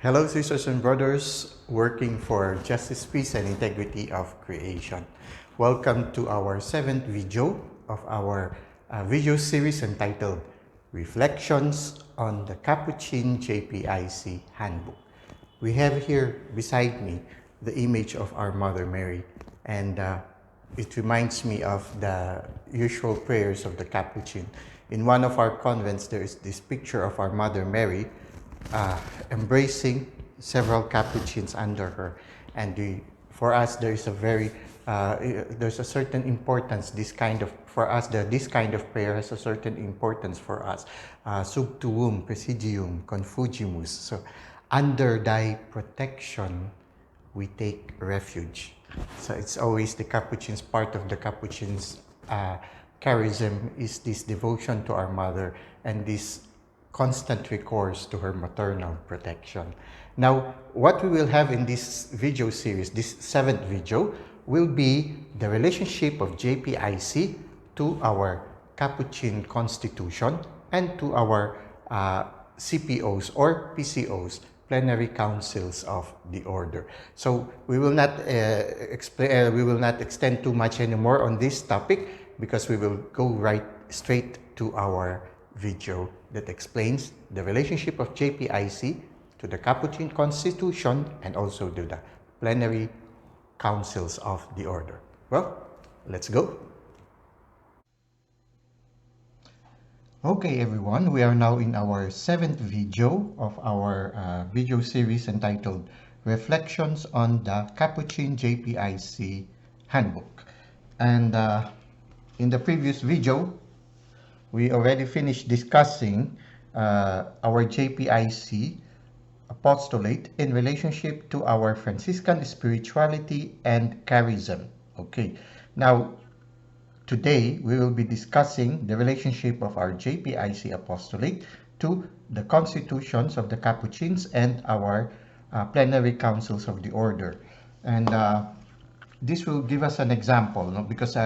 Hello, sisters and brothers working for justice, peace, and integrity of creation. Welcome to our 7th video of our video series entitled Reflections on the Capuchin JPIC Handbook. We have here beside me the image of our Mother Mary, and it reminds me of the usual prayers of the Capuchin. In one of our convents, there is this picture of our Mother Mary embracing several Capuchins under her, and for us there's a certain importance. This kind of prayer has a certain importance for us. Sub tuum presidium confugimus. So, under thy protection, we take refuge. So it's always the Capuchins. Part of the Capuchins' charism is this devotion to our mother and this constant recourse to her maternal protection. Now, what we will have in this video series, this 7th video, will be the relationship of JPIC to our Capuchin constitution and to our CPOs or PCOs, Plenary Councils of the Order. So we will not extend too much anymore on this topic because we will go right straight to our video that explains the relationship of JPIC to the Capuchin Constitution and also to the Plenary Councils of the Order. Well, let's go. Okay, everyone, we are now in our 7th video of our video series entitled Reflections on the Capuchin JPIC Handbook. And in the previous video, we already finished discussing our JPIC apostolate in relationship to our Franciscan spirituality and charism. Okay, now today we will be discussing the relationship of our JPIC apostolate to the constitutions of the Capuchins and our plenary councils of the order. And this will give us an example, no? Because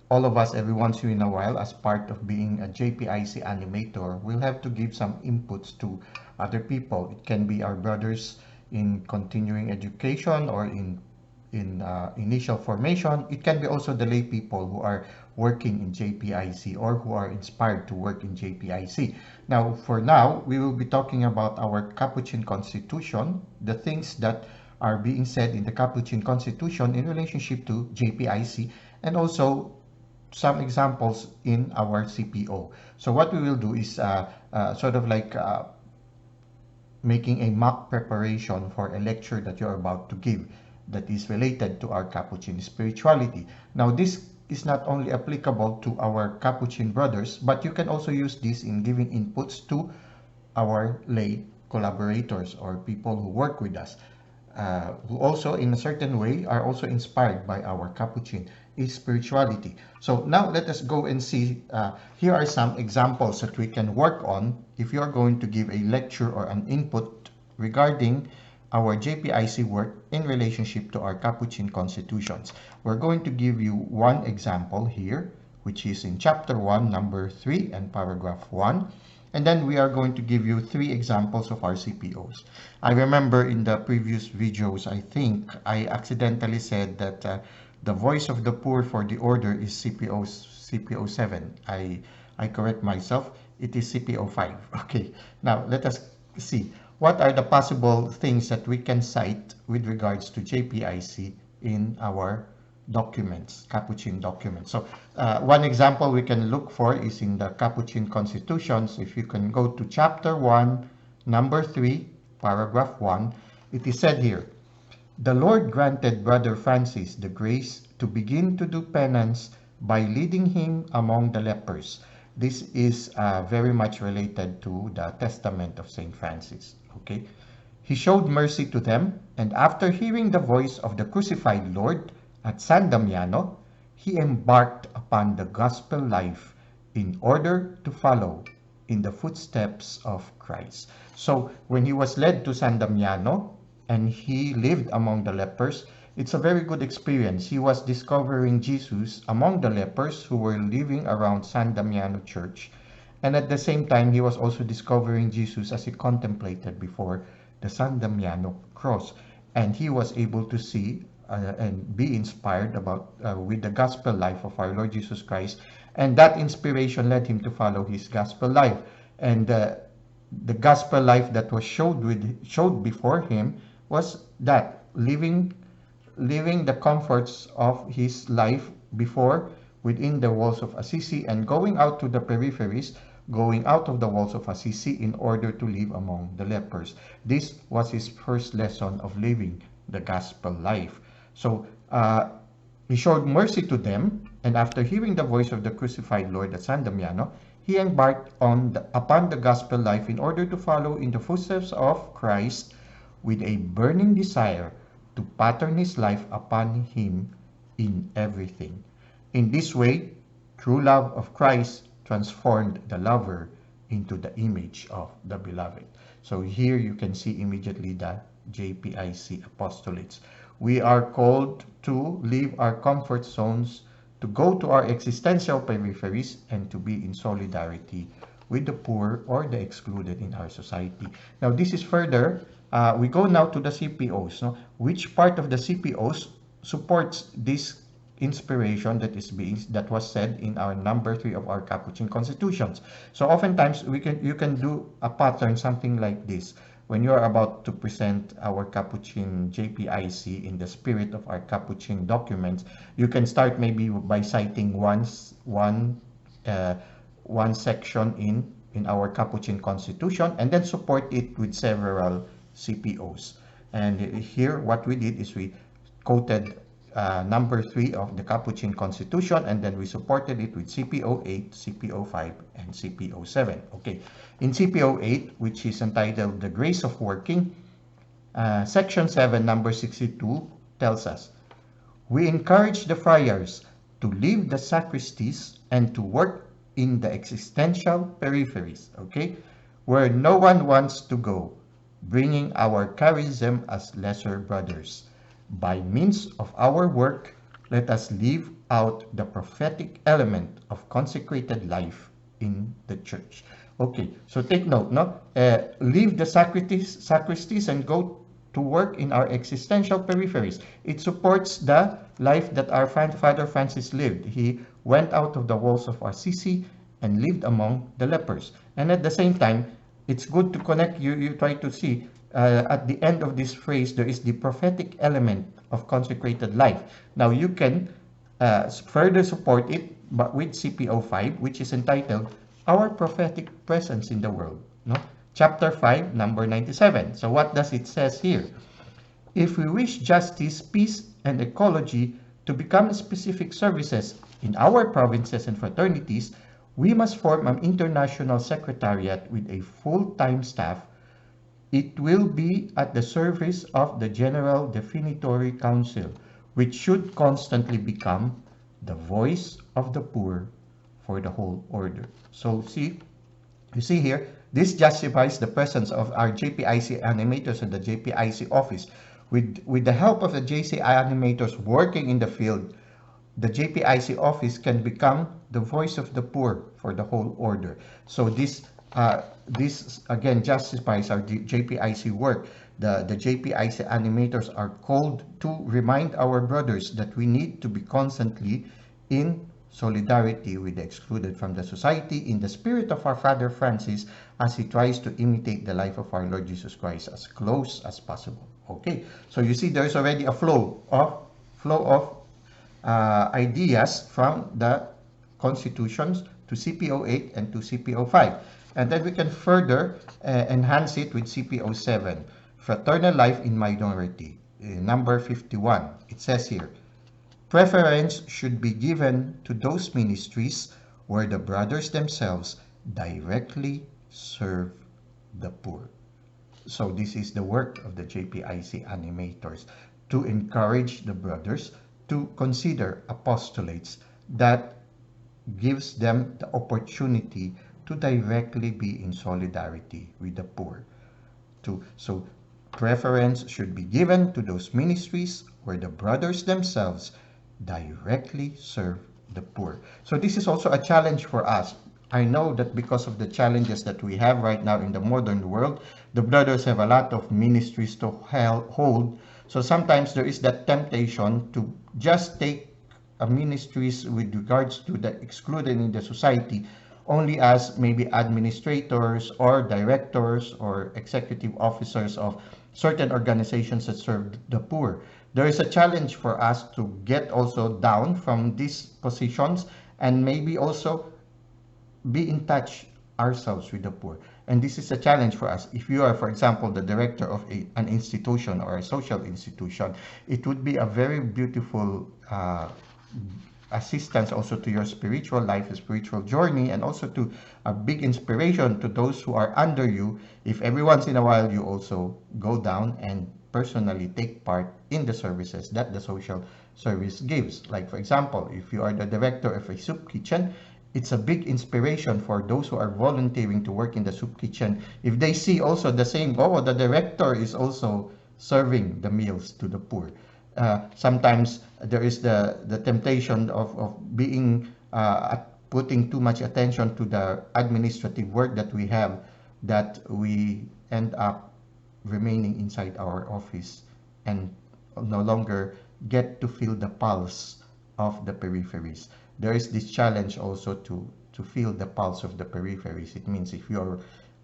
all of us, every once in a while, as part of being a JPIC animator, we'll have to give some inputs to other people. It can be our brothers in continuing education or in initial formation. It can be also the lay people who are working in JPIC or who are inspired to work in JPIC. Now, for now, we will be talking about our Capuchin Constitution, the things that are being said in the Capuchin Constitution in relationship to JPIC, and also some examples in our CPO. So what we will do is sort of like making a mock preparation for a lecture that you're about to give that is related to our Capuchin spirituality. Now, this is not only applicable to our Capuchin brothers, but you can also use this in giving inputs to our lay collaborators or people who work with us, who also in a certain way are also inspired by our Capuchin spirituality. So now let us go and see, here are some examples that we can work on if you are going to give a lecture or an input regarding our JPIC work in relationship to our Capuchin constitutions. We're going to give you one example here, which is in chapter 1, number 3 and paragraph 1. And then we are going to give you 3 examples of our CPOs. I remember in the previous videos, I think I accidentally said that the voice of the poor for the order is CPO 7. I correct myself. It is CPO 5. Okay. Now let us see what are the possible things that we can cite with regards to JPIC in our documents, Capuchin documents. So one example we can look for is in the Capuchin constitutions. If you can go to chapter 1, number 3, paragraph 1, it is said here, "The Lord granted Brother Francis the grace to begin to do penance by leading him among the lepers." This is very much related to the testament of Saint Francis. Okay, "He showed mercy to them, and after hearing the voice of the crucified Lord at San Damiano, he embarked upon the gospel life in order to follow in the footsteps of Christ." So when he was led to San Damiano and he lived among the lepers, it's a very good experience. He was discovering Jesus among the lepers who were living around San Damiano Church. And at the same time, he was also discovering Jesus as he contemplated before the San Damiano cross. And he was able to see and be inspired about with the gospel life of our Lord Jesus Christ. And that inspiration led him to follow his gospel life. And the gospel life that was showed before him was that living the comforts of his life before within the walls of Assisi and going out to the peripheries, going out of the walls of Assisi in order to live among the lepers. This was his first lesson of living the gospel life. So he showed mercy to them, and after hearing the voice of the crucified Lord at San Damiano, he embarked upon the gospel life in order to follow in the footsteps of Christ with a burning desire to pattern his life upon him in everything. In this way, true love of Christ transformed the lover into the image of the beloved. So here you can see immediately the JPIC apostolates. We are called to leave our comfort zones, to go to our existential peripheries, and to be in solidarity with the poor or the excluded in our society. Now, this is further, we go now to the CPOs. No? Which part of the CPOs supports this inspiration that was said in our number 3 of our Capuchin constitutions? So oftentimes you can do a pattern something like this. When you are about to present our Capuchin JPIC in the spirit of our Capuchin documents, you can start maybe by citing one section in our Capuchin constitution and then support it with several CPOs. And here what we did is we quoted number 3 of the Capuchin Constitution, and then we supported it with CPO 8, CPO 5, and CPO 7. Okay, in CPO 8, which is entitled The Grace of Working, Section 7, number 62, tells us, we encourage the friars to leave the sacristies and to work in the existential peripheries, okay, where no one wants to go, bringing our charism as lesser brothers. By means of our work, let us live out the prophetic element of consecrated life in the church. Okay, so take note, no? Leave the sacristies and go to work in our existential peripheries. It supports the life that our Father Francis lived. He went out of the walls of Assisi and lived among the lepers. And at the same time, it's good to connect, you try to see, at the end of this phrase, there is the prophetic element of consecrated life. Now, you can further support it but with CPO 5, which is entitled, Our Prophetic Presence in the World. No? Chapter 5, number 97. So what does it says here? If we wish justice, peace, and ecology to become specific services in our provinces and fraternities, we must form an international secretariat with a full-time staff. It will be at the service of the General Definitory Council, which should constantly become the voice of the poor for the whole order. So you see here, this justifies the presence of our JPIC animators in the JPIC office. With the help of the JCI animators working in the field, the JPIC office can become the voice of the poor for the whole order. So this again justifies our JPIC work. The JPIC animators are called to remind our brothers that we need to be constantly in solidarity with the excluded from the society in the spirit of our Father Francis as he tries to imitate the life of our Lord Jesus Christ as close as possible. Okay, so you see there's already a flow of ideas from the constitutions to CPO 8 and to CPO 5. And then we can further enhance it with CPO 7, Fraternal Life in Minority, number 51. It says here, preference should be given to those ministries where the brothers themselves directly serve the poor. So this is the work of the JPIC animators, to encourage the brothers to consider apostolates that gives them the opportunity to directly be in solidarity with the poor. So preference should be given to those ministries where the brothers themselves directly serve the poor. So this is also a challenge for us. I know that because of the challenges that we have right now in the modern world, the brothers have a lot of ministries to hold. So sometimes there is that temptation to just take a ministries with regards to the excluded in the society only as maybe administrators or directors or executive officers of certain organizations that serve the poor. There is a challenge for us to get also down from these positions and maybe also be in touch ourselves with the poor. And this is a challenge for us. If you are, for example, the director of an institution or a social institution, it would be a very beautiful assistance also to your spiritual life, spiritual journey, and also to a big inspiration to those who are under you if every once in a while you also go down and personally take part in the services that the social service gives. Like, for example, if you are the director of a soup kitchen, it's a big inspiration for those who are volunteering to work in the soup kitchen. If they see also the same, oh, the director is also serving the meals to the poor. Sometimes there is the temptation of being putting too much attention to the administrative work that we have, that we end up remaining inside our office and no longer get to feel the pulse of the peripheries. There is this challenge also to feel the pulse of the peripheries. It means if you're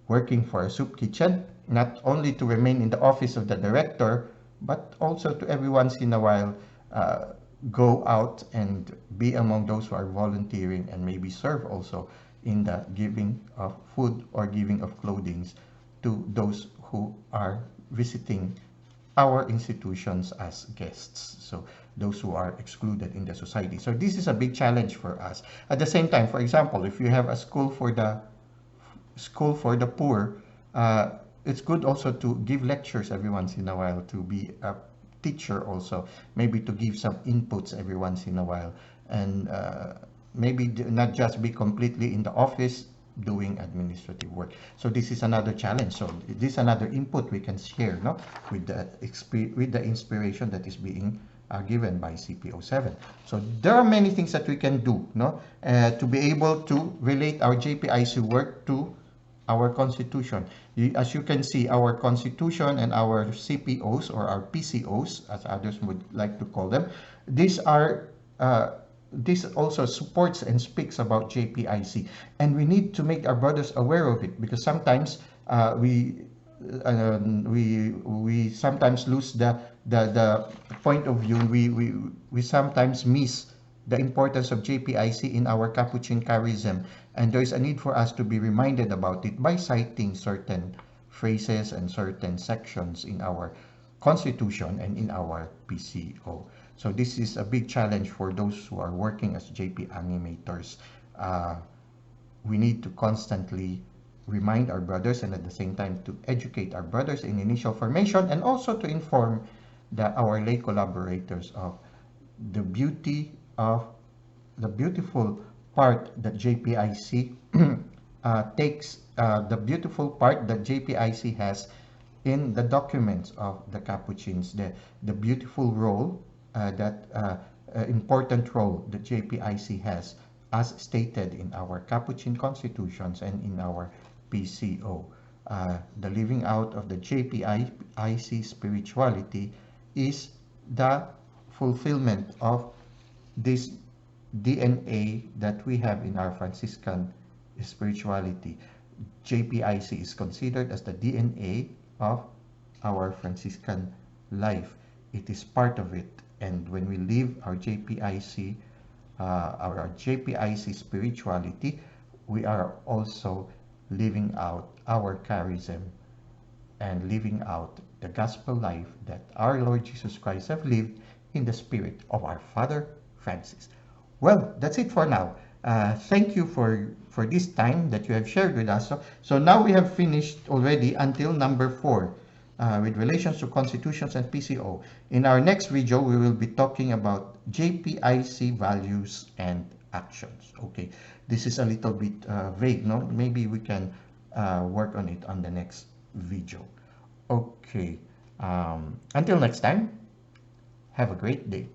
working for a soup kitchen, not only to remain in the office of the director, but also to every once in a while go out and be among those who are volunteering and maybe serve also in the giving of food or giving of clothing to those who are visiting our institutions as guests. So those who are excluded in the society. So this is a big challenge for us. At the same time, for example, if you have a school for the poor, it's good also to give lectures every once in a while, to be a teacher also, maybe to give some inputs every once in a while, and maybe not just be completely in the office doing administrative work. So this is another challenge. So this is another input we can share, no, with the inspiration that is being given by CPO7. So there are many things that we can do, no, to be able to relate our JPIC work to our constitution. As you can see, our constitution and our CPOs, or our PCOs, as others would like to call them, these are this also supports and speaks about JPIC, and we need to make our brothers aware of it, because sometimes we sometimes lose the point of view. We sometimes miss the importance of JPIC in our Capuchin charism, and there is a need for us to be reminded about it by citing certain phrases and certain sections in our constitution and in our PCO. So this is a big challenge for those who are working as JP animators. We need to constantly remind our brothers, and at the same time to educate our brothers in initial formation, and also to inform our lay collaborators of the beauty of the beautiful part that JPIC takes, the beautiful part that JPIC has in the documents of the Capuchins, the beautiful role, important role that JPIC has, as stated in our Capuchin constitutions and in our PCO. The living out of the JPIC spirituality is the fulfillment of this DNA that we have in our Franciscan spirituality. JPIC is considered as the DNA of our Franciscan life. It is part of it, and when we live our JPIC, spirituality, we are also living out our charism and living out the gospel life that our Lord Jesus Christ have lived in the spirit of our Father Francis. Well, that's it for now. Thank you for this time that you have shared with us. So now we have finished already until number 4 with relations to constitutions and PCO. In our next video, we will be talking about JPIC values and actions. Okay, this is a little bit vague, no? Maybe we can work on it on the next video. Okay, until next time, have a great day.